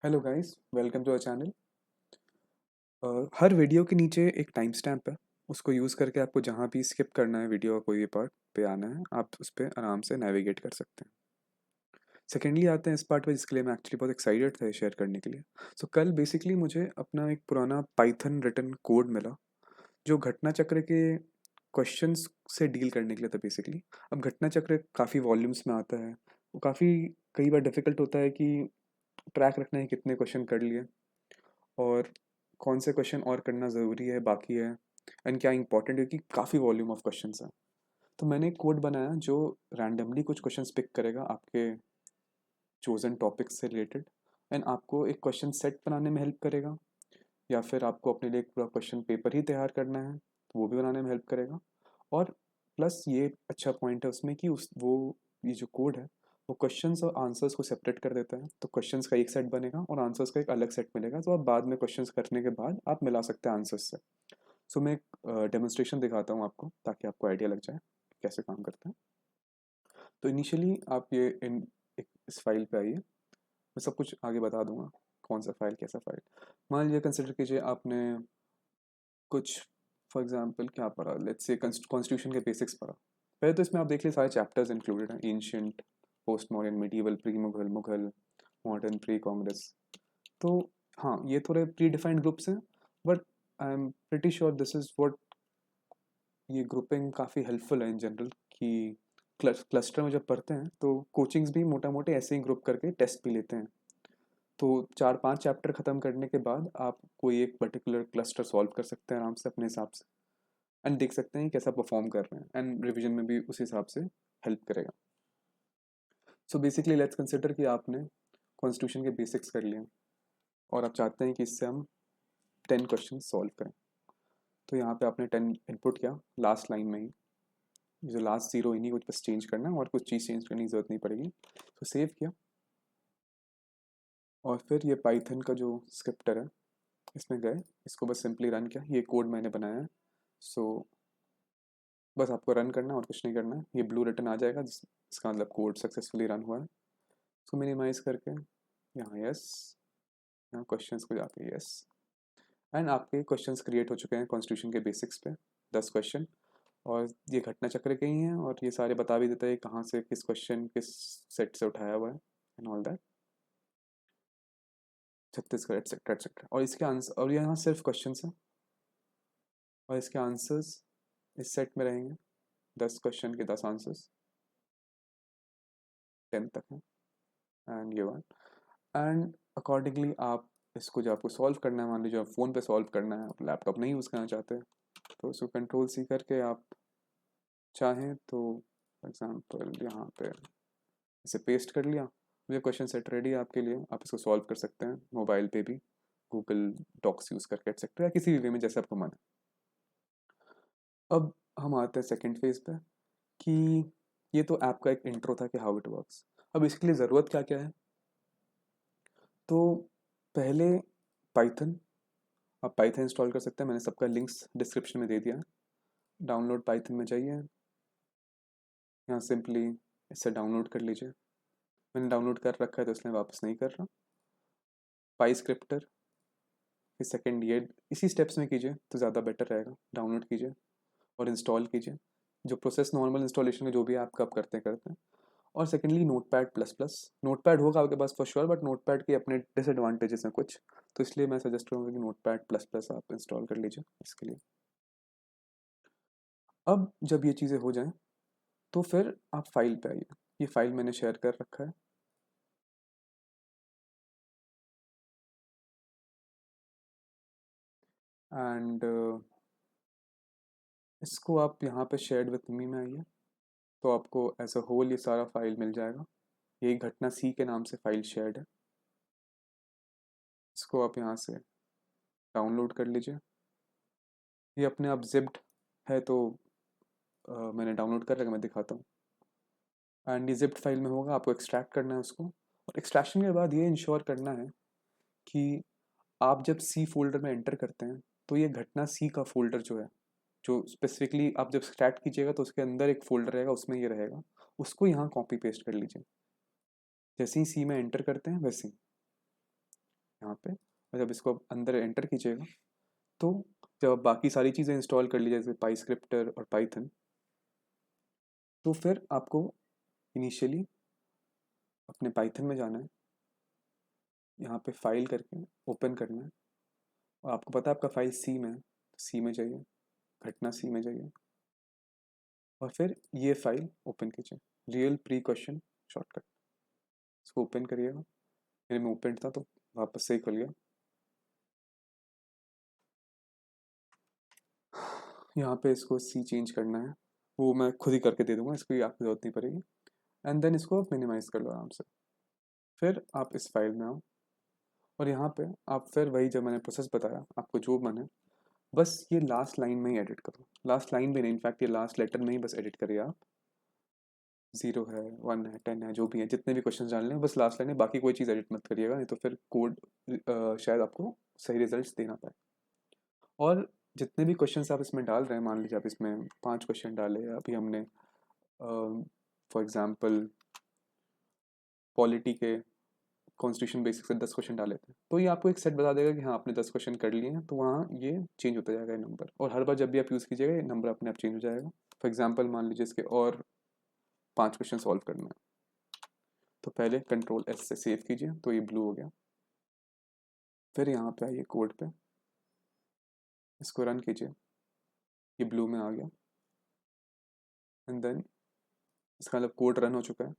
Hello guys, welcome to our channel. हर video के नीचे एक टाइम स्टैम्प है। उसको यूज़ करके आपको जहाँ भी स्किप करना है वीडियो का कोई भी पार्ट पे आना है, आप उस पर आराम से नेविगेट कर सकते हैं। सेकेंडली आते हैं इस पार्ट पे जिसके लिए मैं एक्चुअली बहुत एक्साइटेड था शेयर करने के लिए। कल बेसिकली मुझे अपना एक पुराना पाइथन रिटन कोड मिला जो घटना चक्र के क्वेश्चंस से डील करने के लिए था बेसिकली। अब घटना चक्र काफ़ी वॉल्यूम्स में आता है, वो काफ़ी कई बार डिफ़िकल्ट होता है कि ट्रैक रखना है कितने क्वेश्चन कर लिए और कौन से क्वेश्चन और करना ज़रूरी है बाकी है एंड क्या इंपॉर्टेंट है कि काफ़ी वॉल्यूम ऑफ क्वेश्चंस हैं। तो मैंने एक कोड बनाया जो रैंडमली कुछ क्वेश्चंस पिक करेगा आपके चोजन टॉपिक से रिलेटेड एंड आपको एक क्वेश्चन सेट बनाने में हेल्प करेगा, या फिर आपको अपने लिए एक पूरा क्वेश्चन पेपर ही तैयार करना है तो वो भी बनाने में हेल्प करेगा। और प्लस ये अच्छा पॉइंट है उसमें कि उस वो ये जो कोड है वो क्वेश्चंस और आंसर्स को सेपरेट कर देता है, तो क्वेश्चंस का एक सेट बनेगा और आंसर्स का एक अलग सेट मिलेगा, तो आप बाद में क्वेश्चंस करने के बाद आप मिला सकते हैं आंसर्स से। मैं एक डेमोन्स्ट्रेशन दिखाता हूँ आपको ताकि आपको आइडिया लग जाए कैसे काम करता है। तो इनिशियली आप ये इस फाइल पे आइए, मैं सब कुछ आगे बता दूंगा कौन सा फाइल कैसा फाइल। मान लीजिए कंसिडर कीजिए आपने कुछ फॉर एग्जांपल क्या पढ़ा, लेट्स से कॉन्स्टिट्यूशन के बेसिक्स पढ़ा। पहले तो इसमें आप देख लीजिए सारे चैप्टर्स इंक्लूडेड हैं, ancient, post modern, medieval, pre Mughal, Mughal, modern, pre Congress. तो हाँ, ये थोड़े प्री डिफाइंड ग्रुप्स हैं, but I am pretty sure this is what, ये ग्रुपिंग काफ़ी हेल्पफुल है इन जनरल कि क्लस्टर में जब पढ़ते हैं तो कोचिंग्स भी मोटा मोटे ऐसे ही ग्रुप करके टेस्ट भी लेते हैं। तो 4-5 चैप्टर ख़त्म करने के बाद आप कोई एक पर्टिकुलर क्लस्टर सॉल्व कर सकते हैं आराम से अपने हिसाब से एंड देख सकते हैं कैसा परफॉर्म कर रहे हैं एंड रिवीजन में भी उस हिसाब से हेल्प करेगा। बेसिकली लेट्स कंसिडर कि आपने कॉन्स्टिट्यूशन के बेसिक्स कर लिए और आप चाहते हैं कि इससे हम 10 क्वेश्चन सॉल्व करें। तो यहाँ पे आपने 10 इनपुट किया लास्ट लाइन में ही, जो लास्ट जीरो इन्हीं को बस चेंज करना है और कुछ चीज़ चेंज करने की ज़रूरत नहीं पड़ेगी। सेव किया और फिर ये पाइथन का जो स्क्रिप्टर है इसमें गए, इसको बस सिंपली रन किया। ये कोड मैंने बनाया है। सो बस आपको रन करना है और कुछ नहीं करना है। ये ब्लू रिटन आ जाएगा इसका मतलब कोड सक्सेसफुली रन हुआ है। मिनिमाइज करके यहाँ यस, यहाँ क्वेश्चंस को जाके यस, एंड आपके क्वेश्चंस क्रिएट हो चुके हैं कॉन्स्टिट्यूशन के बेसिक्स पे 10 क्वेश्चन। और ये घटना चक्र के ही हैं और ये सारे बता भी देता है कहाँ से किस क्वेश्चन किस सेट से उठाया हुआ है and all that, Chhattisgarh etcetera etcetera. और इसके आंसर, और यहाँ सिर्फ क्वेश्चन हैं और इसके आंसर्स इस सेट में रहेंगे। 10 क्वेश्चन के 10 आंसर्स 10 तक हैं एंड ये वन। एंड अकॉर्डिंगली आप इसको जो आपको सॉल्व करना है, मान लीजिए आप फ़ोन पे सॉल्व करना है, आप लैपटॉप नहीं यूज़ करना चाहते, तो उसको कंट्रोल सी करके आप चाहें तो फॉर एग्जांपल यहाँ पे इसे पेस्ट कर लिया। ये क्वेश्चन सेट रेडी है आपके लिए, आप इसको सॉल्व कर सकते हैं मोबाइल पे भी, गूगल डॉक्स यूज़ करके एटसेट्रा, या किसी भी वे में जैसे आपको मन है। अब हम आते हैं सेकेंड फेज पे कि ये तो ऐप का एक इंट्रो था कि हाउ इट वर्क्स। अब इसके लिए ज़रूरत क्या क्या है, तो पहले पाइथन, आप पाइथन इंस्टॉल कर सकते हैं। मैंने सबका लिंक्स डिस्क्रिप्शन में दे दिया है। डाउनलोड पाइथन में जाइए, यहाँ सिंपली इसे डाउनलोड कर लीजिए। मैंने डाउनलोड कर रखा है तो इसलिए वापस नहीं कर रहा। पाई स्क्रिप्टर, फिर सेकेंड ये इसी स्टेप्स में कीजिए तो ज़्यादा बेटर रहेगा। डाउनलोड कीजिए और इंस्टॉल कीजिए, जो प्रोसेस नॉर्मल इंस्टॉलेशन में जो भी आप कब करते हैं। और secondly notepad plus plus, notepad होगा आपके पास for sure, but notepad के अपने डिसएडवांटेजेस हैं कुछ, तो इसलिए मैं सजेस्ट करूँगा कि नोट पैड प्लस प्लस आप इंस्टॉल कर लीजिए इसके लिए। अब जब ये चीज़ें हो जाएं तो फिर आप फाइल पे आइए। ये फाइल मैंने शेयर कर रखा है एंड इसको आप यहाँ पे शेयर्ड विथ मी में आइए, तो आपको एज अ होल ये सारा फाइल मिल जाएगा। यही घटना सी के नाम से फाइल शेयर्ड है। इसको आप यहाँ से डाउनलोड कर लीजिए। ये अपने आप जिप्ड है तो मैंने डाउनलोड कर रखा, मैं दिखाता हूँ। एंड ये जिप्ड फाइल में होगा, आपको एक्सट्रैक्ट करना है उसको। और एक्सट्रैक्शन के बाद ये इंश्योर करना है कि आप जब सी फोल्डर में एंटर करते हैं तो ये घटना सी का फोल्डर जो है, जो स्पेसिफिकली आप जब एक्सट्रैक्ट कीजिएगा तो उसके अंदर एक फोल्डर रहेगा, उसमें ये रहेगा, उसको यहाँ कॉपी पेस्ट कर लीजिए। जैसे ही सी में एंटर करते हैं वैसे ही। यहाँ पे, और जब इसको अंदर एंटर कीजिएगा तो जब आप बाकी सारी चीज़ें इंस्टॉल कर लीजिए जैसे पाई स्क्रिप्टर और पाइथन, तो फिर आपको इनिशियली अपने पाइथन में जाना है, यहाँ पे फाइल करके ओपन करना है, और आपको पता है आपका फाइल सी में है, सी में जाइए, घटना सी में जाइए, और फिर ये फाइल ओपन कीजिए, रियल प्री क्वेश्चन शॉर्टकट, इसको ओपन करिएगा। मेरे में ओपन था तो वापस से ही खुल गया। यहाँ पे इसको सी चेंज करना है, वो मैं खुद ही करके दे दूंगा, इसको आपकी जरूरत नहीं पड़ेगी। एंड देन इसको मिनिमाइज कर लो आराम से। फिर आप इस फाइल में आओ, और यहाँ पे आप फिर वही जब मैंने प्रोसेस बताया आपको जो मन है, बस ये लास्ट लाइन में ही एडिट करो, लास्ट लाइन में नहीं, इनफैक्ट ये लास्ट लेटर में ही बस एडिट करिए आप। 0 है, 1 है, 10 है, जो भी है, जितने भी क्वेश्चन डालने हैं बस लास्ट लाइन है, बाकी कोई चीज़ एडिट मत करिएगा, नहीं तो फिर कोड शायद आपको सही रिजल्ट्स दे ना पाए। और जितने भी क्वेश्चंस आप इसमें डाल रहे हैं, मान लीजिए आप इसमें 5 क्वेश्चन डाले, अभी हमने फॉर एग्जांपल पॉलिटी के कॉन्स्टिट्यूशन बेसिक से 10 क्वेश्चन डाले थे, तो ये आपको एक सेट बता देगा कि हाँ आपने 10 क्वेश्चन कर लिए हैं, तो वहाँ ये चेंज होता जाएगा ये नंबर, और हर बार जब भी आप यूज़ कीजिएगा ये नंबर अपने आप चेंज हो जाएगा। फॉर एग्जांपल मान लीजिए इसके और 5 क्वेश्चन सॉल्व करना है, तो पहले कंट्रोल एस से सेव कीजिए, तो ये ब्लू हो गया। फिर यहाँ पे आइए कोड पे, इसको रन कीजिए, ये ब्लू में आ गया। एंड देन इसका मतलब कोड रन हो चुका है,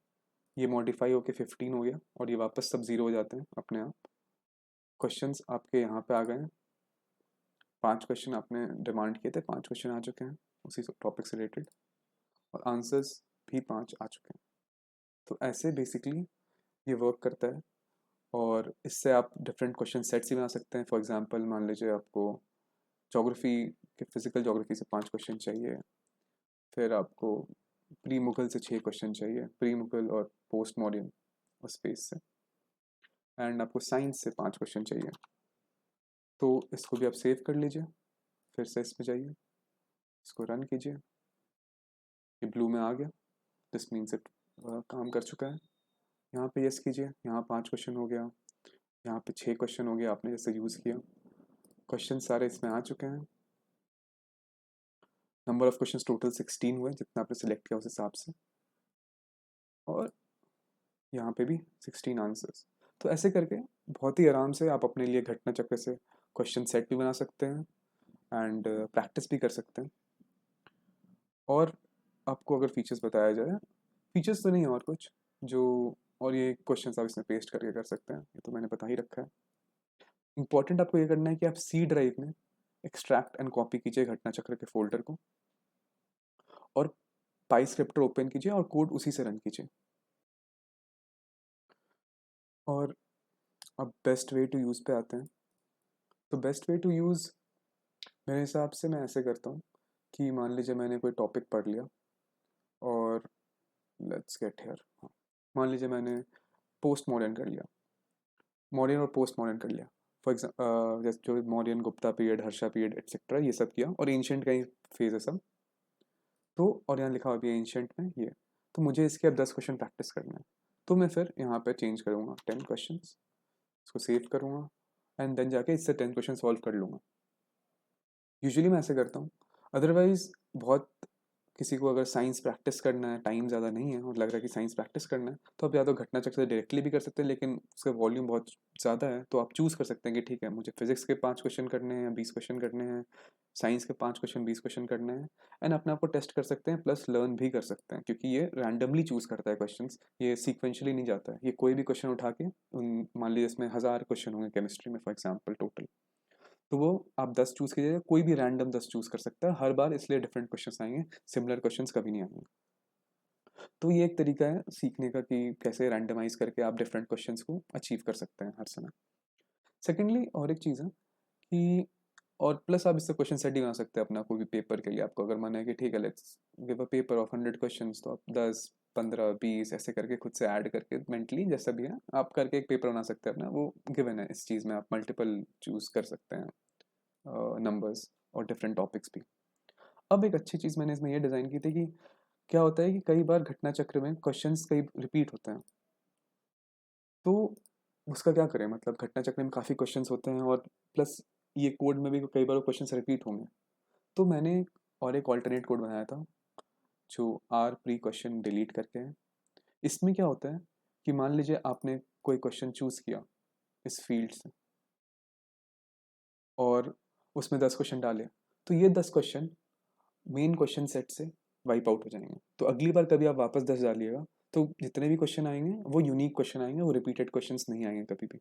ये मॉडिफाई होके 15 हो गया, और ये वापस सब 0 हो जाते हैं अपने आप। क्वेश्चंस आपके यहाँ पे आ गए हैं, 5 क्वेश्चन आपने डिमांड किए थे, 5 क्वेश्चन आ चुके हैं उसी टॉपिक से रिलेटेड, और आंसर्स भी 5 आ चुके हैं। तो ऐसे बेसिकली ये वर्क करता है, और इससे आप डिफरेंट क्वेश्चन सेट्स ही बना सकते हैं। फॉर एग्जांपल मान लीजिए आपको ज्योग्राफी के, फिजिकल ज्योग्राफी से 5 क्वेश्चन चाहिए, फिर आपको प्री मुगल से 6 क्वेश्चन चाहिए, प्री मुगल और पोस्ट मॉडर्न और स्पेस से, एंड आपको साइंस से 5 क्वेश्चन चाहिए। तो इसको भी आप सेव कर लीजिए, फिर से इसमें जाइए, इसको रन कीजिए, ये ब्लू में आ गया, दिस मीन्स इट काम कर चुका है। यहाँ पे यस कीजिए, यहाँ 5 क्वेश्चन हो गया, यहाँ पे 6 क्वेश्चन हो गया, आपने जैसे यूज़ किया, क्वेश्चन सारे इसमें आ चुके हैं। नंबर ऑफ क्वेश्चन टोटल 16 हुए, जितना आपने सिलेक्ट किया उस हिसाब से, और यहाँ पे भी 16 आंसर्स। तो ऐसे करके बहुत ही आराम से आप अपने लिए घटना चक्र से क्वेश्चन सेट भी बना सकते हैं, एंड प्रैक्टिस भी कर सकते हैं। और आपको अगर फीचर्स बताया जाए, फीचर्स तो नहीं है और कुछ जो, और ये क्वेश्चन आप इसमें पेस्ट करके कर सकते हैं, ये तो मैंने बता ही रखा है। इंपॉर्टेंट आपको ये करना है कि आप सी ड्राइव में एक्सट्रैक्ट एंड कॉपी कीजिए घटना चक्र के फोल्डर को, और पाई स्क्रिप्टर ओपन कीजिए और कोड उसी से रन कीजिए। और अब बेस्ट वे टू यूज़ पे आते हैं। तो बेस्ट वे टू यूज़ मेरे हिसाब से मैं ऐसे करता हूँ कि मान लीजिए मैंने कोई टॉपिक पढ़ लिया, और लेट्स गेट हियर, हाँ, मान लीजिए मैंने पोस्ट मॉडर्न कर लिया, मॉडर्न और पोस्ट मॉडर्न कर लिया, फॉर एग्जाम्पल जैसे जो modern, Gupta period, Harsha period etcetera, ये सब किया, और एंशंट का ही फेज है सब, तो और यहाँ लिखा हुआ भी है एंशंट में ये, तो मुझे इसके अब 10 क्वेश्चन प्रैक्टिस करना है, तो मैं फिर यहाँ पे चेंज करूँगा 10 क्वेश्चन, इसको सेव करूँगा, एंड देन जाके इससे 10 क्वेश्चन सॉल्व कर लूँगा। यूजुअली मैं ऐसे करता हूँ। अदरवाइज़ बहुत, किसी को अगर साइंस प्रैक्टिस करना है, टाइम ज़्यादा नहीं है और लग रहा है कि साइंस प्रैक्टिस करना है, तो आप या तो घटना चक्र से डायरेक्टली भी कर सकते हैं, लेकिन उसका वॉल्यूम बहुत ज़्यादा है, तो आप चूज़ कर सकते हैं कि ठीक है मुझे फिजिक्स के 5 क्वेश्चन करने हैं, 20 क्वेश्चन करने हैं, साइंस के 5 क्वेश्चन, 20 क्वेश्चन करने हैं, एंड अपने आप को टेस्ट कर सकते हैं, प्लस लर्न भी कर सकते हैं, क्योंकि ये रैंडमली चूज़ करता है क्वेश्चन, ये सीक्वेंशली नहीं जाता है, ये कोई भी क्वेश्चन उठा के, मान लीजिए इसमें 1000 क्वेश्चन होंगे केमिस्ट्री में फॉर एग्जाम्पल टोटल, तो वो आप 10 चूज़ कीजिएगा, कोई भी रैंडम 10 चूज़ कर सकता है हर बार, इसलिए डिफरेंट क्वेश्चंस आएंगे, सिमिलर क्वेश्चंस कभी नहीं आएंगे। तो ये एक तरीका है सीखने का कि कैसे रैंडमाइज करके आप डिफरेंट क्वेश्चंस को अचीव कर सकते हैं हर समय। सेकेंडली और एक चीज़ है कि, और प्लस आप इससे क्वेश्चन सेट ही बना सकते हैं अपना कोई भी पेपर के लिए, आपको अगर मन है कि ठीक है let's give a paper of 100 questions, तो आप 10, 15, 20 ऐसे करके खुद से ऐड करके मेंटली जैसा भी है आप करके एक पेपर बना सकते हैं अपना, वो गिवन है, इस चीज़ में आप मल्टीपल चूज़ कर सकते हैं नंबर्स और डिफरेंट टॉपिक्स भी। अब एक अच्छी चीज़ मैंने इसमें ये डिज़ाइन की थी कि क्या होता है कि कई बार घटना चक्र में क्वेश्चंस कई रिपीट होते हैं, तो उसका क्या करें, मतलब घटना चक्र में काफ़ी क्वेश्चंस होते हैं और प्लस ये कोड में भी कई बार क्वेश्चंस रिपीट होंगे। तो मैंने और एक ऑल्टरनेट कोड बनाया था जो आर प्री क्वेश्चन डिलीट करके है। इसमें क्या होता है कि मान लीजिए आपने कोई क्वेश्चन चूज़ किया इस फील्ड से और उसमें 10 क्वेश्चन डाले, तो ये 10 क्वेश्चन मेन क्वेश्चन सेट से वाइप आउट हो जाएंगे। तो अगली बार कभी आप वापस 10 डालिएगा तो जितने भी क्वेश्चन आएंगे वो यूनिक क्वेश्चन आएंगे, वो रिपीटेड क्वेश्चंस नहीं आएंगे कभी भी,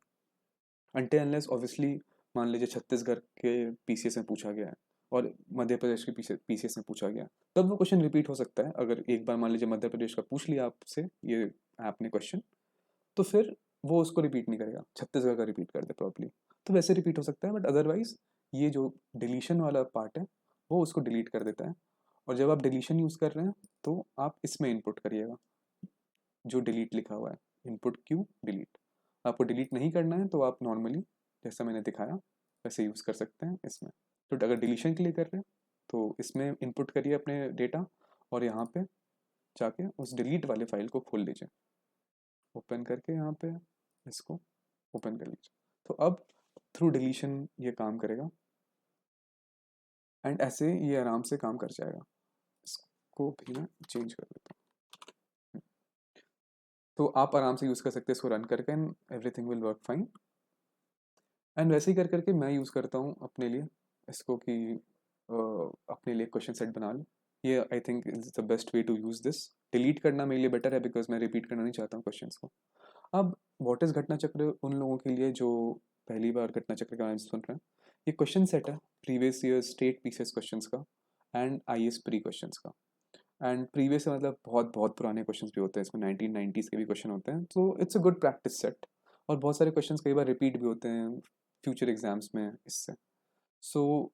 अनटिल अनलेस ऑब्वियसली मान लीजिए छत्तीसगढ़ के पीसीएस में पूछा गया है और मध्य प्रदेश के पीसीएस में पूछा गया, तब वो क्वेश्चन रिपीट हो सकता है। अगर एक बार मान लीजिए मध्य प्रदेश का पूछ लिया आपसे ये आपने क्वेश्चन, तो फिर वो उसको रिपीट नहीं करेगा, छत्तीसगढ़ का रिपीट कर दे प्रॉब्ली, तो वैसे रिपीट हो सकता है। बट अदरवाइज ये जो डिलीशन वाला पार्ट है वो उसको डिलीट कर देता है। और जब आप डिलीशन यूज़ कर रहे हैं तो आप इसमें इनपुट करिएगा जो डिलीट लिखा हुआ है, इनपुट क्यू डिलीट। आपको डिलीट नहीं करना है तो आप नॉर्मली जैसा मैंने दिखाया वैसे यूज़ कर सकते हैं इसमें। तो अगर डिलीशन के लिए कर रहे हैं तो इसमें इनपुट करिए अपने डेटा और यहाँ पे जाके उस डिलीट वाले फाइल को खोल लीजिए, ओपन करके यहाँ पे इसको ओपन कर लीजिए। तो अब थ्रू डिलीशन ये काम करेगा एंड ऐसे ये आराम से काम कर जाएगा। इसको भी मैं चेंज कर देता हूँ। तो आप आराम से यूज़ कर सकते हैं इसको रन करके and everything will work fine. And वैसे ही कर करके मैं यूज़ करता हूँ अपने लिए इसको कि अपने लिए क्वेश्चन सेट बना लूँ। ये I think is the best way to use this. Delete करना मेरे लिए बेटर है बिकॉज मैं रिपीट करना नहीं चाहता हूँ क्वेश्चंस को। अब व्हाट इज़ घटना चक्र उन लोगों के लिए जो पहली बार घटना चक्र के बारे में सुन रहे हैं। ये क्वेश्चन सेट है previous year state PCS questions का एंड आईएएस प्री क्वेश्चंस का। एंड प्रीवियस से मतलब बहुत बहुत पुराने क्वेश्चंस भी होते हैं इसमें, 1990s के भी क्वेश्चन होते हैं, तो it's a good practice set. और बहुत सारे क्वेश्चंस कई बार रिपीट भी होते हैं फ्यूचर एग्जाम्स में इससे। सो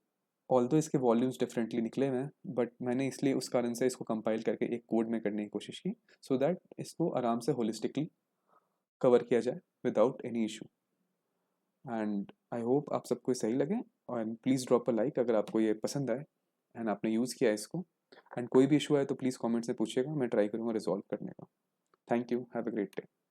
ऑल्दो इसके वॉल्यूम्स डिफरेंटली निकले हुए हैं बट मैंने इसलिए उस कारण से इसको कंपाइल करके एक कोड में करने की कोशिश की सो दैट इसको आराम से होलिस्टिकली कवर किया जाए without any issue. And I hope आप सबको सही लगे और प्लीज़ ड्रॉप अ लाइक अगर आपको ये पसंद आए एंड आपने यूज़ किया इसको। एंड कोई भी इशू आए तो प्लीज़ कमेंट से पूछिएगा, मैं ट्राई करूँगा रिजॉल्व करने का। Thank you, have a great day.